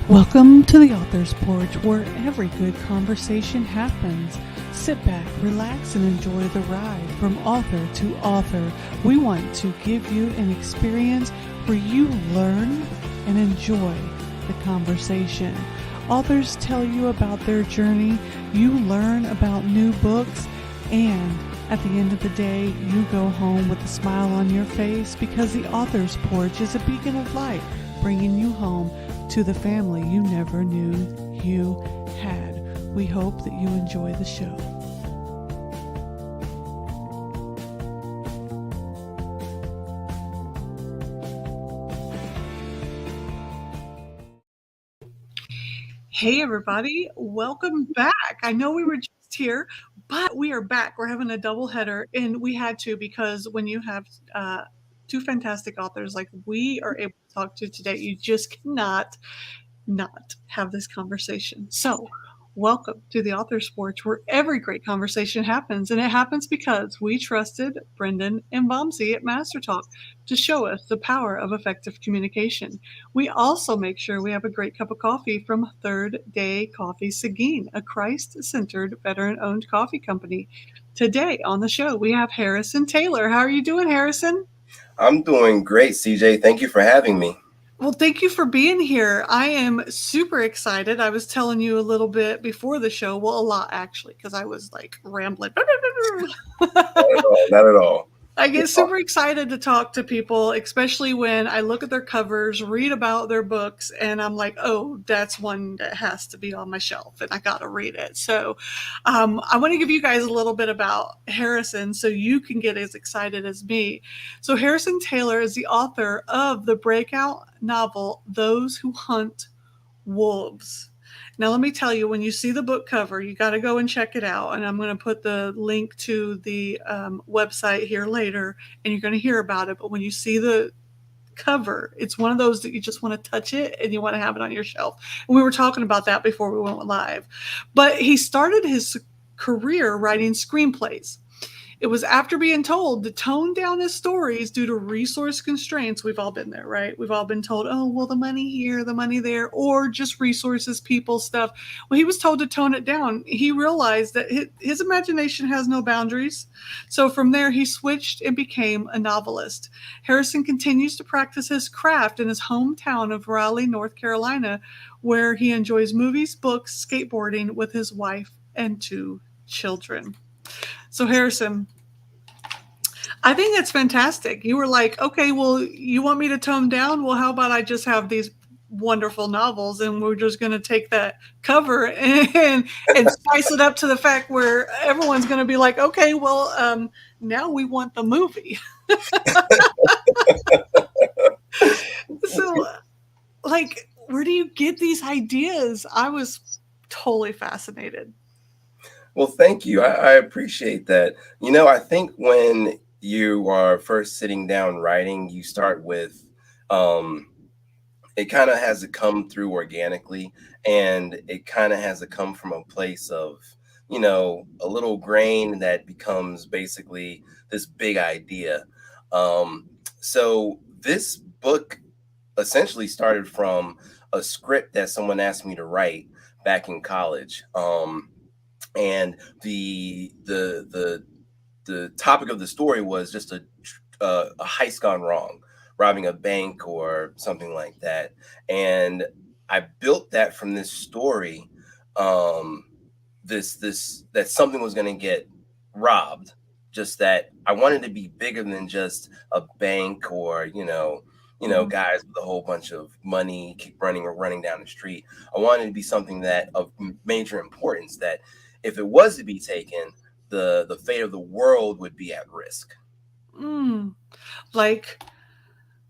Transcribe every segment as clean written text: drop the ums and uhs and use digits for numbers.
Welcome to the Author's Porch, where every good conversation happens. Sit back, relax, and enjoy the ride from author to author. We want to give you an experience where you learn and enjoy the conversation. Authors tell you about their journey, you learn about new books, and at the end of the day, you go home with a smile on your face because the Author's Porch is a beacon of light, bringing you home to the family you never knew you had. We hope that you enjoy the show. Hey everybody, welcome back. I know we were just here, but we are back. We're having a double header, and we had to because when you have two fantastic authors like we are able to talk to today, you just cannot not have this conversation. So welcome to the Author's Porch, where every great conversation happens, and it happens because we trusted Brendan and Vamsi at Master Talk to show us the power of effective communication. We also make sure we have a great cup of coffee from Third Day Coffee Seguin, a Christ-centered, veteran-owned coffee company. Today on the show, we have Harrison Taylor. How are you doing, Harrison? I'm doing great, CJ. Thank you for having me. Well, thank you for being here. I am super excited. I was telling you a little bit before the show. Well, a lot actually, because I was like rambling. Not at all. I get super excited to talk to people, especially when I look at their covers, read about their books, and I'm like, oh, that's one that has to be on my shelf, and I got to read it. So I want to give you guys a little bit about Harrison so you can get as excited as me. So Harrison Taylor is the author of the breakout novel, Those Who Hunt Wolves. Now, let me tell you, when you see the book cover, you got to go and check it out. And I'm going to put the link to the website here later, and you're going to hear about it. But when you see the cover, it's one of those that you just want to touch it and you want to have it on your shelf. And we were talking about that before we went live. But he started his career writing screenplays. It was after being told to tone down his stories due to resource constraints. We've all been there, right? We've all been told, oh, well, the money here, the money there, or just resources, people, stuff. Well, he was told to tone it down. He realized that his imagination has no boundaries. So from there, he switched and became a novelist. Harrison continues to practice his craft in his hometown of Raleigh, North Carolina, where he enjoys movies, books, skateboarding with his wife and 2 children. So Harrison, I think that's fantastic. You were like, okay, well, you want me to tone down? Well, how about I just have these wonderful novels and we're just going to take that cover and spice it up to the fact where everyone's going to be like, okay, well, now we want the movie. So, like, where do you get these ideas? I was totally fascinated. Well, thank you. I appreciate that. I think when you are first sitting down writing, you start with it kind of has to come through organically, and it kind of has to come from a place of, a little grain that becomes basically this big idea. So this book essentially started from a script that someone asked me to write back in college. And the topic of the story was just a heist gone wrong, robbing a bank or something like that. And I built that from this story, this that something was going to get robbed. Just that I wanted to be bigger than just a bank or guys with a whole bunch of money keep running down the street. I wanted to be something that of major importance, that if it was to be taken, the fate of the world would be at risk. Like,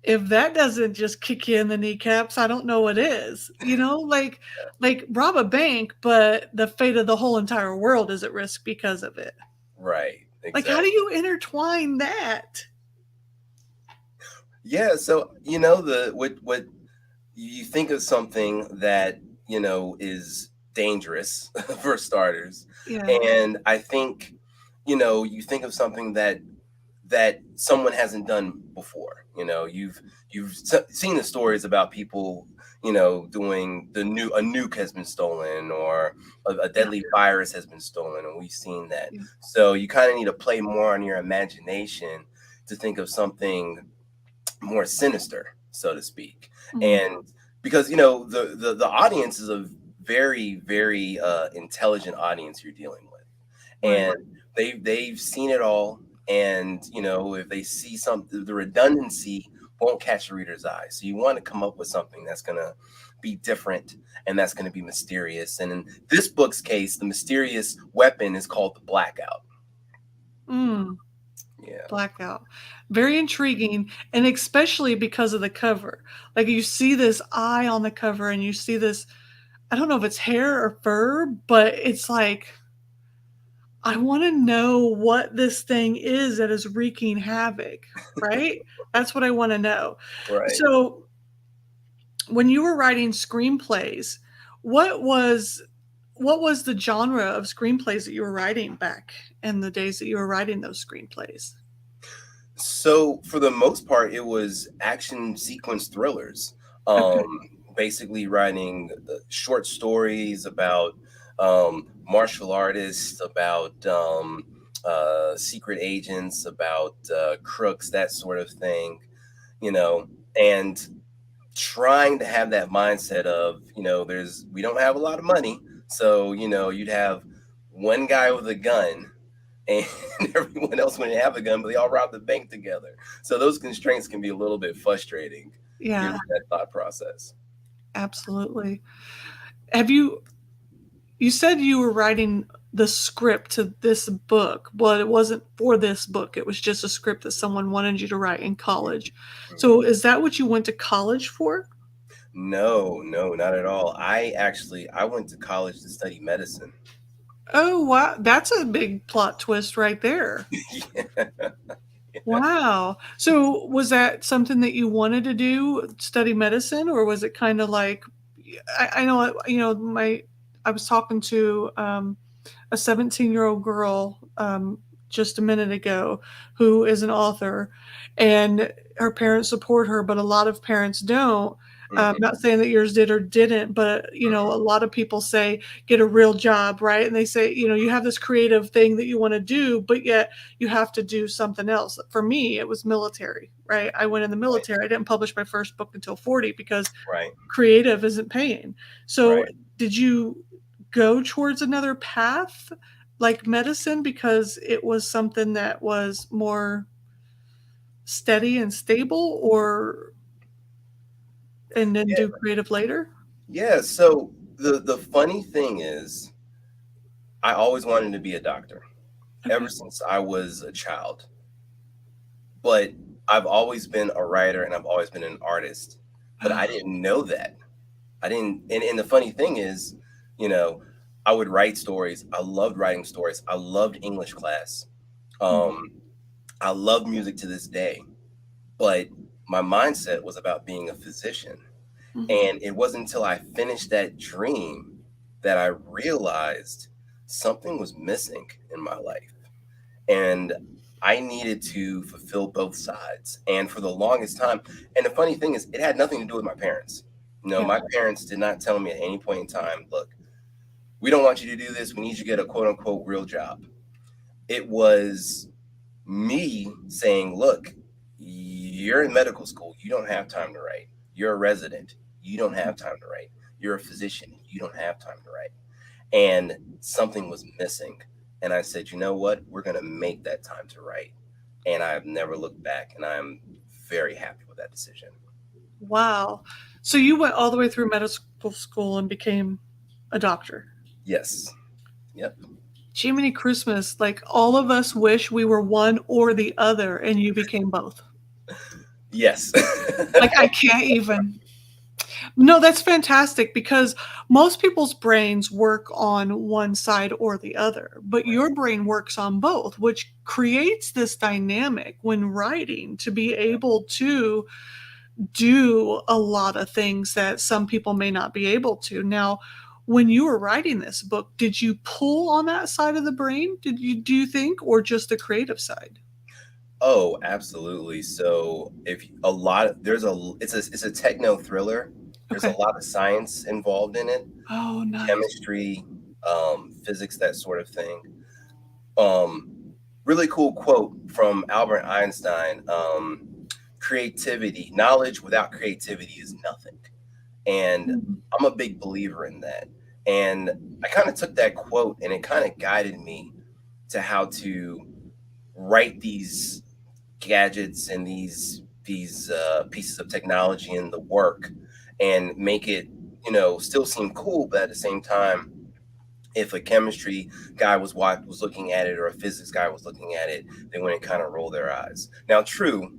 if that doesn't just kick you in the kneecaps, I don't know what is. Like rob a bank, but the fate of the whole entire world is at risk because of it. Right. Exactly. Like, how do you intertwine that? Yeah. So what you think of something that is dangerous for starters, Yeah. and I think you think of something that that someone hasn't done before. You know, you've seen the stories about people, you know, doing a nuke has been stolen, or a Yeah. deadly virus has been stolen, and we've seen that. Yeah. So you kind of need to play more on your imagination to think of something more sinister, so to speak. Mhm. And because, you know, the audience is a very intelligent audience you're dealing with, Right. and they've seen it all. And you know, if they see something, the redundancy won't catch the reader's eye. So you want to come up with something that's going to be different, and that's going to be mysterious. And in this book's case, the mysterious weapon is called the blackout. Mm. Yeah. Blackout. Very intriguing, and especially because of the cover. Like, you see this eye on the cover, and you see this, I don't know if it's hair or fur, but it's like, I wanna know what this thing is that is wreaking havoc, right? That's what I wanna know. Right. So, when you were writing screenplays, what was what was the genre of screenplays that you were writing back in the days that you were writing those screenplays? So for the most part, it was action sequence thrillers. Okay. Um, Basically writing short stories about martial artists, about secret agents, about crooks, that sort of thing. You know, and trying to have that mindset of, you know, we don't have a lot of money, so you know, you'd have one guy with a gun, and everyone else wouldn't have a gun, but they all robbed the bank together. So those constraints can be a little bit frustrating given Yeah, that thought process. absolutely. Have you said you were writing the script to this book, but it wasn't for this book, it was just a script that someone wanted you to write in college. So Mhm. is that what you went to college for? No, no, not at all. I went to college to study medicine. Oh, wow, that's a big plot twist right there. Yeah. Wow. So was that something that you wanted to do, study medicine, or was it kind of like, I know, I was talking to a 17-year-old girl just a minute ago who is an author, and her parents support her, but a lot of parents don't. Mhm, Not saying that yours did or didn't, but a mhm. lot of people say get a real job, right? And they say, you have this creative thing that you want to do, but yet you have to do something else. For me, it was military, right? I went in the Right, military. I didn't publish my first book until 40 because right, creative isn't paying. So, right. did you go towards another path like medicine because it was something that was more steady and stable, or and then Yeah, do creative later? yeah. So the funny thing is, I always wanted to be a doctor ever Okay. since I was a child. But I've always been a writer, and I've always been an artist. But I didn't know that. I didn't. And the funny thing is, you know, I would write stories. I loved writing stories. I loved English class. Mhm, Um, I love music to this day. But my mindset was about being a physician. mhm. And it wasn't until I finished that dream that I realized something was missing in my life. And I needed to fulfill both sides. And for the longest time, and the funny thing is, it had nothing to do with my parents. You know, Yeah. my parents did not tell me at any point in time, look, we don't want you to do this. We need you to get a quote unquote real job. It was me saying, look, you're in medical school. You don't have time to write. You're a resident. You don't have time to write. You're a physician. You don't have time to write. And something was missing. And I said, you know what? We're going to make that time to write. And I've never looked back. And I'm very happy with that decision. Wow. So you went all the way through medical school and became a doctor. Yes. Yep. Jiminy Christmas, like, all of us wish we were one or the other, and you became both. Yes. Like, I can't even. No, that's fantastic because most people's brains work on one side or the other, but your brain works on both, which creates this dynamic when writing to be able to do a lot of things that some people may not be able to. Now, when you were writing this book, did you pull on that side of the brain? Do you think, or just the creative side? Oh, absolutely. So if a lot there's a it's a techno thriller. There's a Okay. lot of science involved in it, Oh, nice. chemistry, physics, that sort of thing. Um, Really cool quote from Albert Einstein. Creativity, knowledge without creativity is nothing. And Mm. I'm a big believer in that. And I kind of took that quote and it kind of guided me to how to write these gadgets and these pieces of technology in the work and make it, still seem cool, but at the same time, if a chemistry guy was looking at it or a physics guy was looking at it, they wouldn't kind of roll their eyes. Now, true,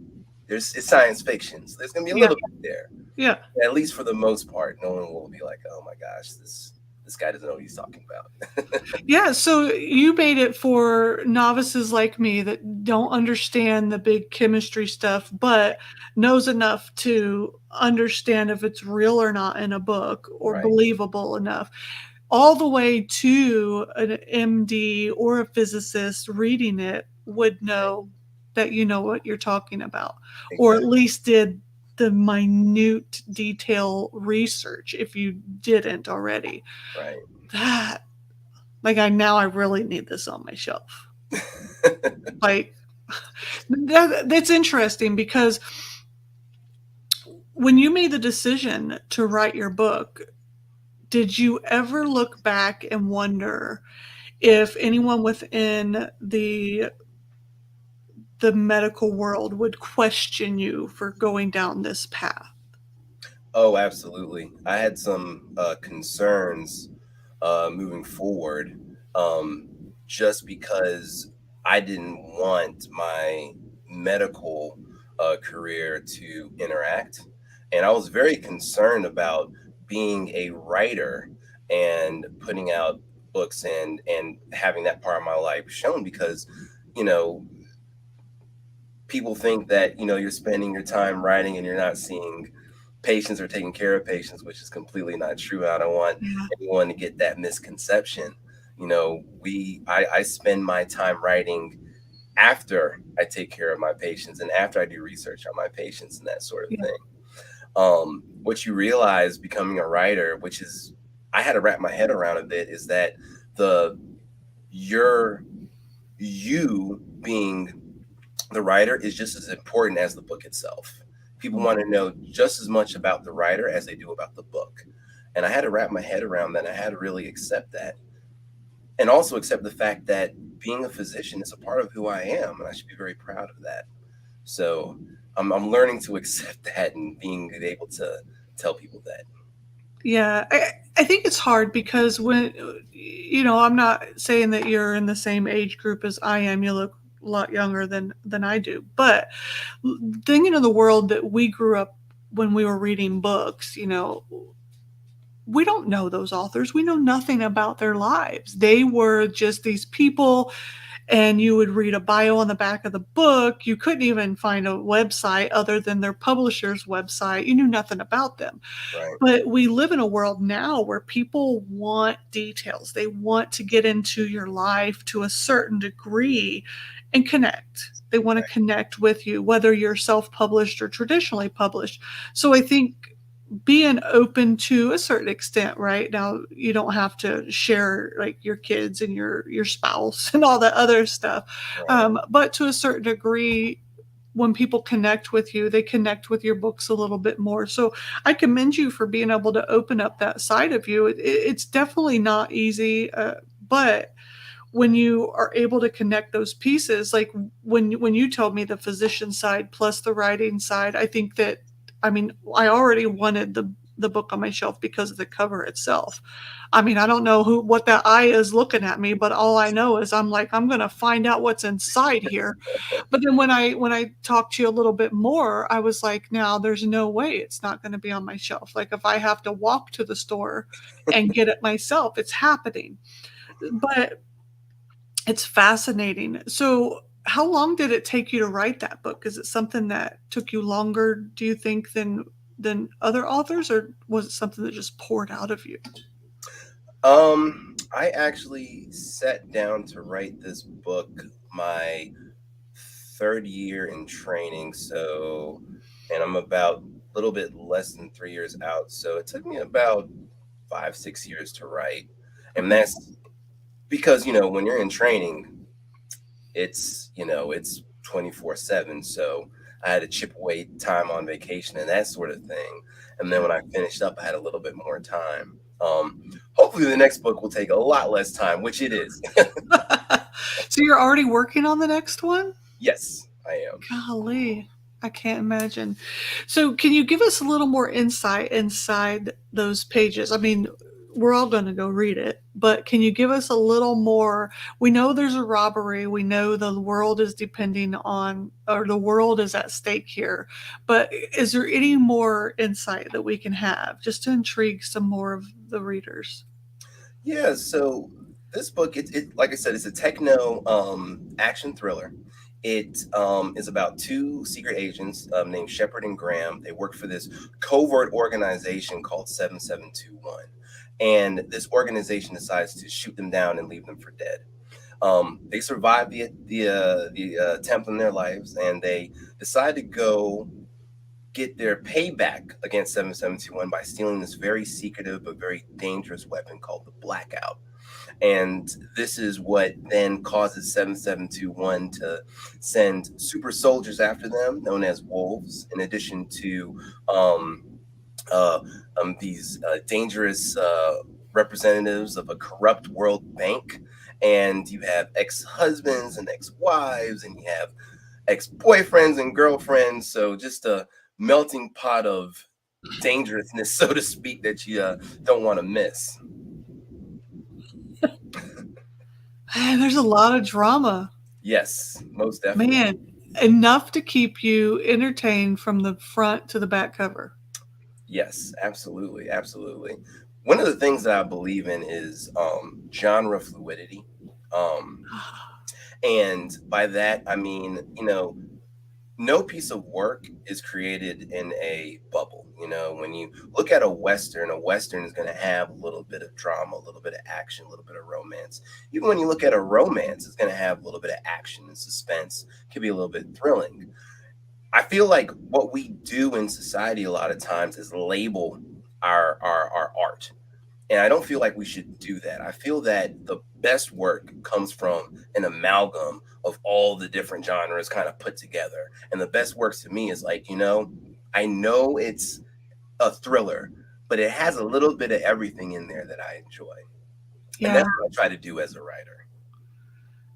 it's science fiction, so there's gonna be a Yeah. little bit there. Yeah. At least for the most part, no one will be like, "Oh my gosh, this guy doesn't know what he's talking about." Yeah, so you made it for novices like me that don't understand the big chemistry stuff, but knows enough to understand if it's real or not in a book or Right, believable enough, all the way to an MD or a physicist reading it would right, know that you know what you're talking about, or at exactly, least did the minute detail research if you didn't already. right. That like I really need this on my shelf. Like that's interesting because when you made the decision to write your book, did you ever look back and wonder if anyone within the medical world would question you for going down this path? Oh, absolutely. I had some concerns moving forward, um, just because I didn't want my medical career to interact. And I was very concerned about being a writer and putting out books and having that part of my life shown because, you know, people think that, you're spending your time writing and you're not seeing patients or taking care of patients, which is completely not true. I don't want Yeah, anyone to get that misconception. I spend my time writing after I take care of my patients and after I do research on my patients and that sort of yeah, thing. What you realize becoming a writer, which is I had to wrap my head around a bit, is that the your you being the writer is just as important as the book itself. People mm, want to know just as much about the writer as they do about the book. And I had to wrap my head around that. I had to really accept that. And also accept the fact that being a physician is a part of who I am. And I should be very proud of that. So I'm learning to accept that and being able to tell people that. yeah. I think it's hard because when I'm not saying that you're in the same age group as I am. You look a lot younger than I do, but thinking of the world that we grew up when we were reading books, we don't know those authors. We know nothing about their lives. They were just these people, and you would read a bio on the back of the book. You couldn't even find a website other than their publisher's website. You knew nothing about them. Right, But we live in a world now where people want details. They want to get into your life to a certain degree and connect. They want to right, connect with you, whether you're self published or traditionally published. So I think being open to a certain extent, right? Now you don't have to share like your kids and your spouse and all that other stuff. right. But to a certain degree, when people connect with you, they connect with your books a little bit more. So I commend you for being able to open up that side of you. It's definitely not easy, but when you are able to connect those pieces, like when you told me the physician side plus the writing side, I think that I mean I already wanted the book on my shelf because of the cover itself. I mean, I don't know what that eye is looking at me, but all I know is I'm like I'm going to find out what's inside here. But then when I talked to you a little bit more, I was like, now there's no way it's not going to be on my shelf. Like if I have to walk to the store and get it myself, it's happening. But it's fascinating. So, how long did it take you to write that book? Is it something that took you longer, do you think, than other authors, or was it something that just poured out of you? I actually sat down to write this book my third year in training, so and I'm about a little bit less than 3 years out. So it took me about 5, 6 years to write, and Okay. that's because when you're in training, it's 24/7. So I had to chip away time on vacation and that sort of thing. And then Yeah. when I finished up, I had a little bit more time. Hopefully, the next book will take a lot less time, which it is. So you're already working on the next one? Yes, I am. Golly, I can't imagine. So, can you give us a little more insight inside those pages? I mean, we're all going to go read it, but can you give us a little more? We know there's a robbery. We know the world is depending on, or the world is at stake here. But is there any more insight that we can have just to intrigue some more of the readers? Yeah. So this book, like I said, it's a techno action thriller. It is about two secret agents named Shepard and Graham. They work for this covert organization called 7721. And this organization decides to shoot them down and leave them for dead. They survive the attempt in their lives, and they decide to go get their payback against 7721 by stealing this very secretive but very dangerous weapon called the blackout. And this is what then causes 7721 to send super soldiers after them, known as wolves, in addition to um, uh, these dangerous representatives of a corrupt world bank. And you have ex husbands and ex wives, and you have ex boyfriends and girlfriends. So just a melting pot of dangerousness, so to speak, that you don't want to miss. Man, there's a lot of drama. Yes, most definitely. Man, enough to keep you entertained from the front to the back cover. Yes, absolutely, absolutely. One of the things that I believe in is genre fluidity. Um, and by that, I mean, no piece of work is created in a bubble. When you look at a Western is going to have a little bit of drama, a little bit of action, a little bit of romance. Even when you look at a romance, it's going to have a little bit of action and suspense, could be a little bit thrilling. I feel like what we do in society a lot of times is label our art. And I don't feel like we should do that. I feel that the best work comes from an amalgam of all the different genres kind of put together. And the best works to me is like, I know it's a thriller, but it has a little bit of everything in there that I enjoy. And Yeah, that's what I try to do as a writer.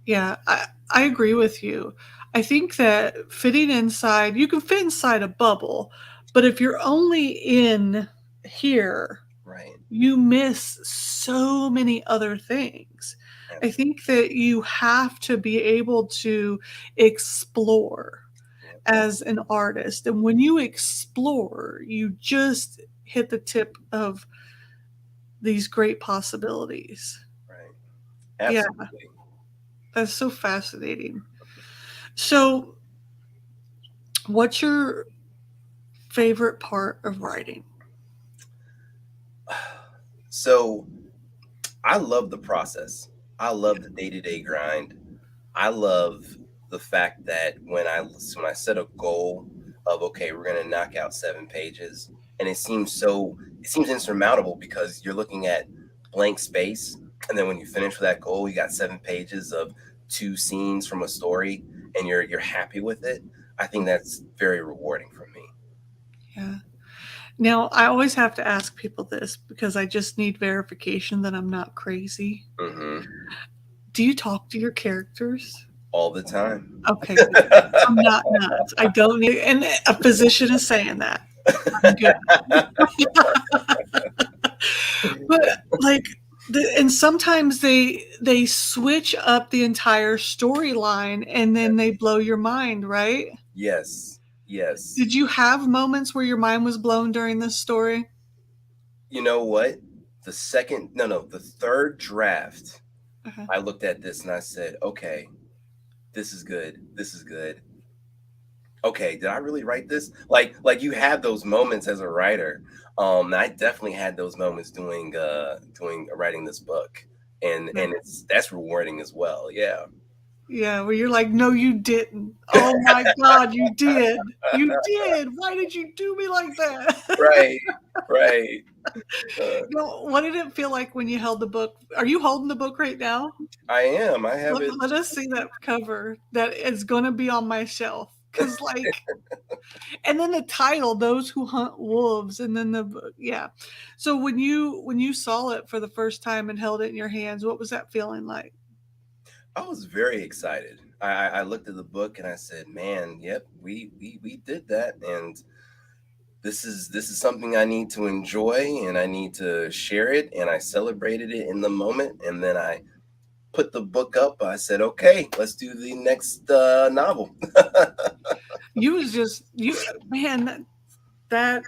yeah, I agree with you. I think that fitting inside, you can fit inside a bubble, but if you're only in here, Right. you miss so many other things. I Absolutely. think that you have to be able to explore Yep. as an artist. And when you explore, you just hit the tip of these great possibilities. Right. Yeah, Absolutely. that's so fascinating. So, what's your favorite part of writing? So I love the process. I love the day-to-day grind. I love the fact that when I set a goal of, okay, we're going to knock out 7 pages, and it seems insurmountable because you're looking at blank space, and then when you finish with that goal, you got 7 pages of 2 scenes from a story, and you're happy with it. I think that's very rewarding for me. Yeah. Now, I always have to ask people this because I just need verification that I'm not crazy. Hmm. Do you talk to your characters? All the time. Okay, good. I'm not nuts. I don't need, and a physician is saying that. I'm good. But like, and sometimes they switch up the entire storyline and then they blow your mind, right? Yes, yes. Did you have moments where your mind was blown during this story? You know what? The third draft, Uh-huh. I looked at this and I said, okay, this is good. This is good. Okay, did I really write this? Like you have those moments as a writer. And I definitely had those moments doing writing this book. And Yeah. that's rewarding as well. Yeah. Yeah, where you're like, no, you didn't. Oh my God, you did. You did. Why did you do me like that? Right, right. Uh, What did it feel like when you held the book? Are you holding the book right now? I am. I have it. Let us see that cover that is going to be on my shelf. Because, like, and then the title, "Those Who Hunt Wolves," and then yeah. So when you saw it for the first time and held it in your hands, what was that feeling like? I was very excited. I looked at the book and I said, "Man, yep, we did that, and this is something I need to enjoy, and I need to share it." And I celebrated it in the moment, and then I put the book up. I said, "Okay, let's do the next novel." You was just you, man. That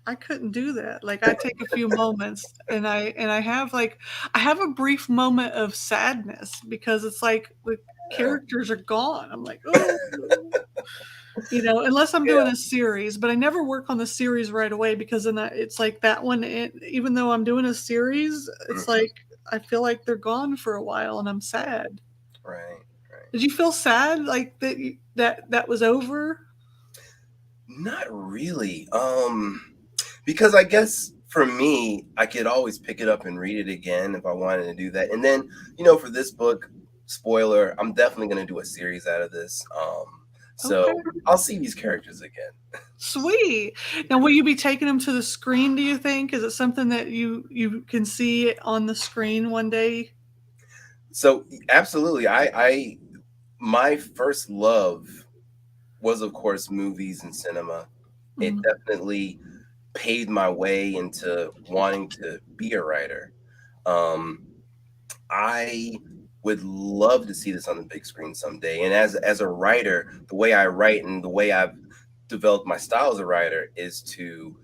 I couldn't do that. Like I take a few moments and I have like I have a brief moment of sadness because it's like the Yeah, characters are gone. I'm like, oh, unless I'm doing a series, but I never work on the series right away because then it's like that one. Even though I'm doing a series, it's mhm, like I feel like they're gone for a while and I'm sad. right, right. Did you feel sad like that was over? Not really. Because I guess for me, I could always pick it up and read it again if I wanted to do that. And then, for this book, spoiler, I'm definitely going to do a series out of this. Okay. So I'll see these characters again. Sweet. Now, will you be taking them to the screen, do you think? Is it something that you can see on the screen one day? So absolutely, I my first love was, of course, movies and cinema. It Mhm. definitely paved my way into wanting to be a writer. Um, I would love to see this on the big screen someday. And as a writer, the way I write and the way I've developed my style as a writer is to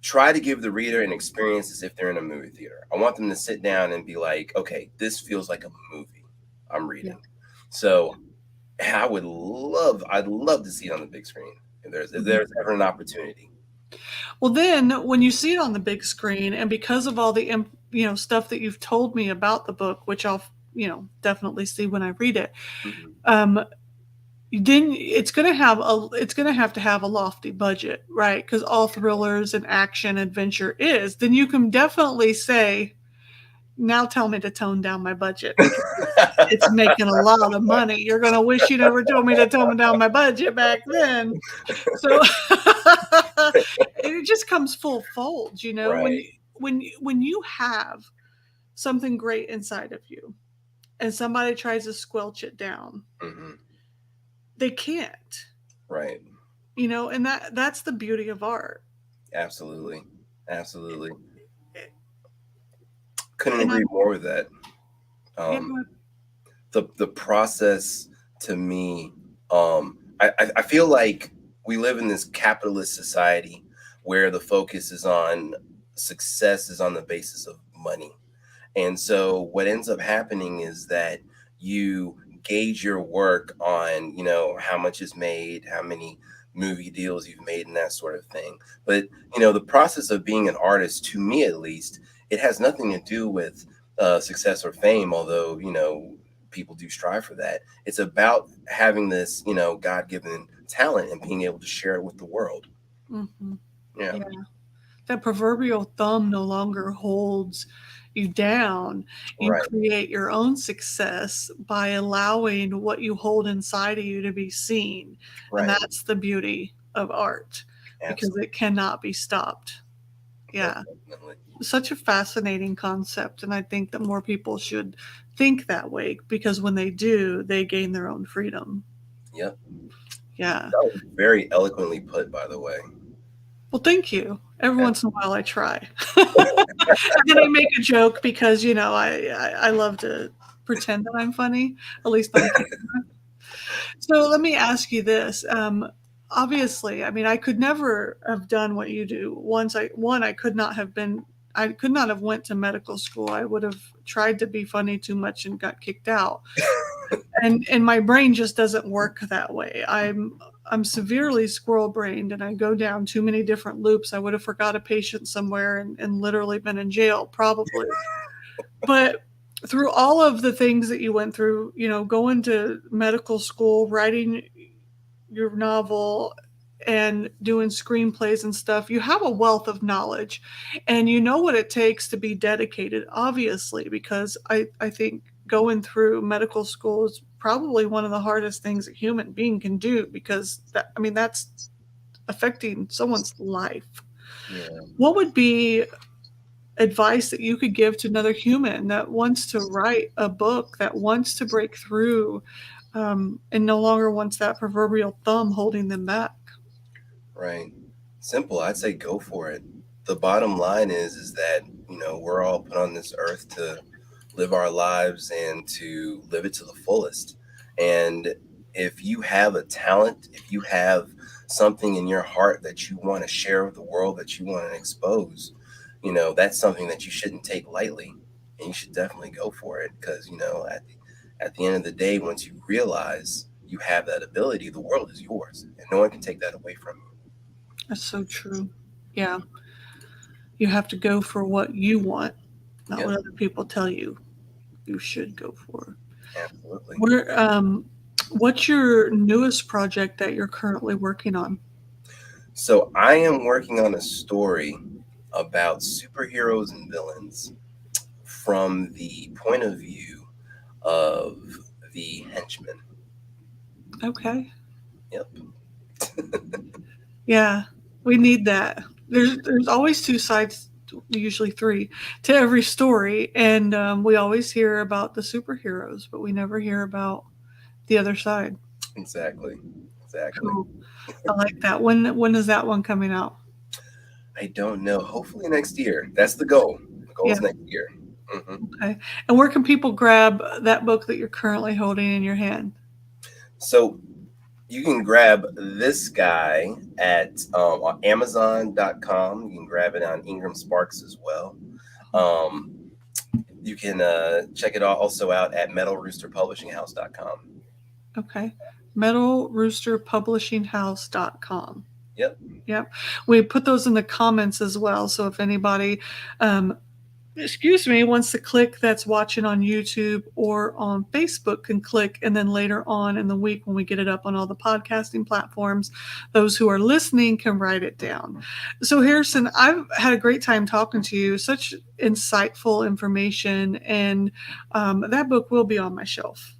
try to give the reader an experience as if they're in a movie theater. I want them to sit down and be like, okay, this feels like a movie I'm Yeah. reading. So I'd love to see it on the big screen if Mhm. there's ever an opportunity. Well, then when you see it on the big screen, and because of all the stuff that you've told me about the book, which I'll definitely see when I read it, Mhm. um, then it's gonna have to have a lofty budget, right? Because all thrillers and action adventure is. Then you can definitely say, now tell me to tone down my budget because it's making a lot of money. You're gonna wish you never told me to tone down my budget back then. So it just comes full fold, when Right. you have something great inside of you and somebody tries to squelch it down, Mhm. they can't, Right. and that's the beauty of art. Absolutely. Absolutely. Couldn't And agree I'm more with that. Yeah, Um, go ahead. the process to me, I feel like we live in this capitalist society where the focus is on success is on the basis of money. And so what ends up happening is that you gauge your work on, how much is made, how many movie deals you've made and that sort of thing. But, the process of being an artist, to me at least, it has nothing to do with success or fame, although, people do strive for that. It's about having this, God-given talent and being able to share it with the world. Mhm. Yeah. Yeah. That proverbial thumb no longer holds you down. You Right. create your own success by allowing what you hold inside of you to be seen. And Right. that's the beauty of art because Absolutely. it cannot be stopped. Most Yeah. definitely. Such a fascinating concept. And I think that more people should think that way because when they do, they gain their own freedom. Yep. Yeah. That was very eloquently put, by the way. Well, thank you. Every Yeah. once in a while, I try, and then I make a joke because I love to pretend that I'm funny, at least on camera. So let me ask you this: obviously, I mean, I could never have done what you do. I could not have been. I could not have went to medical school. I would have tried to be funny too much and got kicked out. And my brain just doesn't work that way. I'm severely squirrel brained and I go down too many different loops. I would have forgot a patient somewhere and literally been in jail probably. But through all of the things that you went through, going to medical school, writing your novel, and doing screenplays and stuff, you have a wealth of knowledge, and you know what it takes to be dedicated, obviously, because I think going through medical school is probably one of the hardest things a human being can do, because that's affecting someone's life. Yeah. What would be advice that you could give to another human that wants to write a book, that wants to break through, and no longer wants that proverbial thumb holding them back? Right. Simple. I'd say go for it. The bottom line is that, we're all put on this earth to live our lives and to live it to the fullest. And if you have a talent, if you have something in your heart that you want to share with the world, that you want to expose, that's something that you shouldn't take lightly. And you should definitely go for it, because, at the end of the day, once you realize you have that ability, the world is yours and no one can take that away from you. That's so true. Yeah. You have to go for what you want, not Yep, what other people tell you you should go for. absolutely. What's your newest project that you're currently working on? So I am working on a story about superheroes and villains from the point of view of the henchman. Okay. Yep. Yeah, we need that. There's always two sides, usually three, to every story, and we always hear about the superheroes, but we never hear about the other side. Exactly. Exactly. Cool. I like that. When is that one coming out? I don't know. Hopefully next year. That's the goal. The goal Yeah. is next year. Hmm. Okay. And where can people grab that book that you're currently holding in your hand? So you can grab this guy at Amazon.com. You can grab it on Ingram Sparks as well. Um, you can check it also out at metalroosterpublishinghouse.com. Okay. metalroosterpublishinghouse.com. Yep. Yep. We put those in the comments as well. So if anybody, wants to click, that's watching on YouTube or on Facebook, can click, and then later on in the week when we get it up on all the podcasting platforms, those who are listening can write it down. So Harrison, I've had a great time talking to you. Such insightful information, and that book will be on my shelf.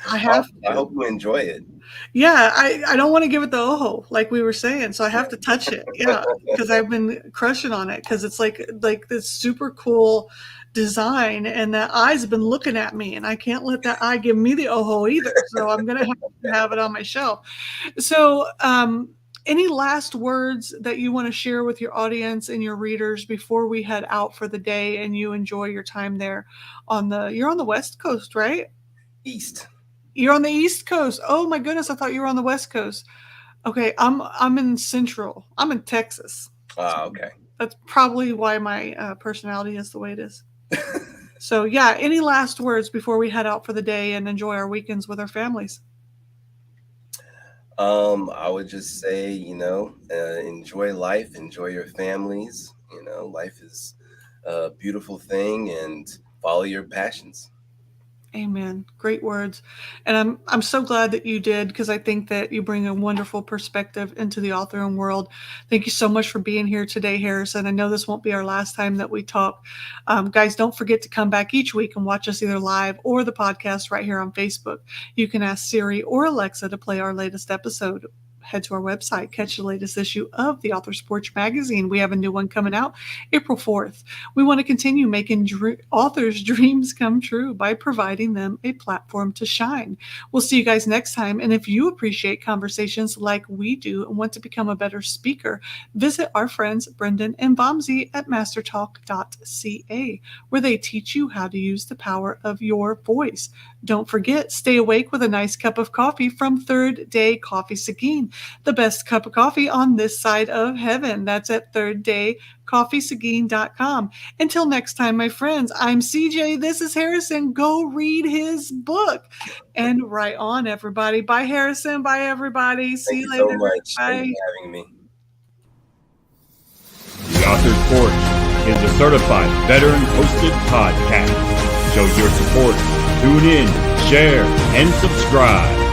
I have I hope you enjoy it. Yeah, I don't want to give it the oho like we were saying, so I have to touch it. Yeah, because I've been crushing on it, because it's like this super cool design, and that eye's been looking at me, and I can't let that eye give me the oho either. So I'm gonna have it on my shelf. So, any last words that you want to share with your audience and your readers before we head out for the day and you enjoy your time there you're on the West Coast, right? East. You're on the East Coast. Oh my goodness, I thought you were on the West Coast. Okay, I'm in Central. I'm in Texas. Okay. That's probably why my personality is the way it is. So yeah, any last words before we head out for the day and enjoy our weekends with our families? I would just say, enjoy life, enjoy your families. Life is a beautiful thing, and follow your passions. Amen. Great words. And I'm so glad that you did, because I think that you bring a wonderful perspective into the authoring world. Thank you so much for being here today, Harrison. I know this won't be our last time that we talk. Guys, don't forget to come back each week and watch us either live or the podcast right here on Facebook. You can ask Siri or Alexa to play our latest episode. Head to our website, catch the latest issue of the Author Sports Magazine. We have a new one coming out April 4th. We want to continue making authors' dreams come true by providing them a platform to shine. We'll see you guys next time. And if you appreciate conversations like we do and want to become a better speaker, visit our friends Brendan and Bomsey at mastertalk.ca, where they teach you how to use the power of your voice. Don't forget, stay awake with a nice cup of coffee from Third Day Coffee Seguin, the best cup of coffee on this side of heaven. That's at thirddaycoffeeseguin.com. Until next time, my friends, I'm CJ. This is Harrison. Go read his book. And right on, everybody. Bye, Harrison. Bye, everybody. See you later. So much. Bye. Thank you for having me. The Author's Porch is a certified veteran hosted podcast. Show your support, tune in, share, and subscribe.